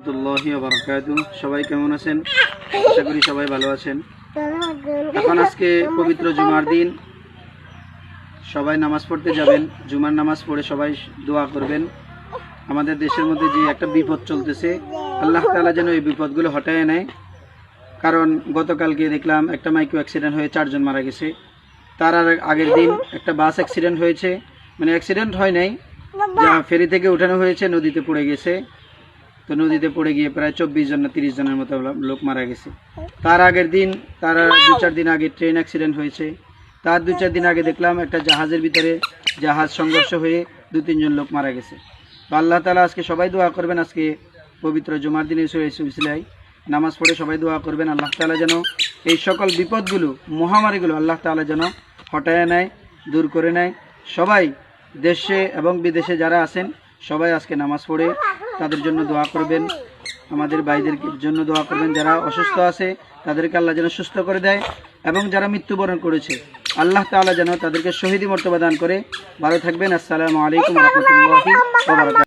রাহমাতুল্লাহি ওয়া বারাকাতুহু। সবাই কেমন আছেন? আশা করি সবাই ভালো আছেন। এখন আজকে পবিত্র জুমার দিন, সবাই নামাজ পড়তে যাবেন। জুমার নামাজ পড়ে সবাই দোয়া করবেন। আমাদের দেশের মধ্যে যে একটা বিপদ চলতেছে, আল্লাহ তাআলা যেন এই বিপদগুলো হটায় নেয়। কারণ গতকালকে দেখলাম একটা মাইক্রো অ্যাক্সিডেন্ট হয়ে 4 জন মারা গেছে। তার আগের দিন একটা বাস অ্যাক্সিডেন্ট হয়েছে, মানে অ্যাক্সিডেন্ট হয় নাই, যা ফেরি থেকে উঠানো হয়েছে, নদীতে পড়ে গেছে। তো নদীতে পড়ে গিয়ে প্রায় 24 জন না 30 জনের মতো লোক মারা গেছে। তার আগের দিন, তার 2-4 দিন আগে ট্রেন অ্যাক্সিডেন্ট হয়েছে। তার 2-4 দিন আগে দেখলাম একটা জাহাজের ভিতরে জাহাজ সংঘর্ষ হয়ে 2-3 জন লোক মারা গেছে। তো আল্লাহ তাআলা আজকে সবাই দোয়া করবেন, আজকে পবিত্র জুমার দিনে সিলসিলায় নামাজ পড়ে সবাই দোয়া করবেন আল্লাহ তাআলা যেন এই সকল বিপদগুলো, মহামারীগুলো আল্লাহ তাআলা যেন হটায় নেয়, দূর করে নেয়। সবাই দেশে এবং বিদেশে যারা আছেন সবাই আজকে নামাজ পড়ে তাদের জন্য দোয়া করবেন। আমাদের ভাইদের জন্য দোয়া করবেন, যারা অসুস্থ আছে তাদেরকে আল্লাহ যেন সুস্থ করে দেয়, এবং যারা মৃত্যুবরণ করেছে আল্লাহ তাআলা যেন তাদেরকে শহীদি মর্তবা দান করে। ভালো থাকবেন। আসসালামু আলাইকুম ওয়া রাহমাতুল্লাহি ওয়া বারাকাতুহু।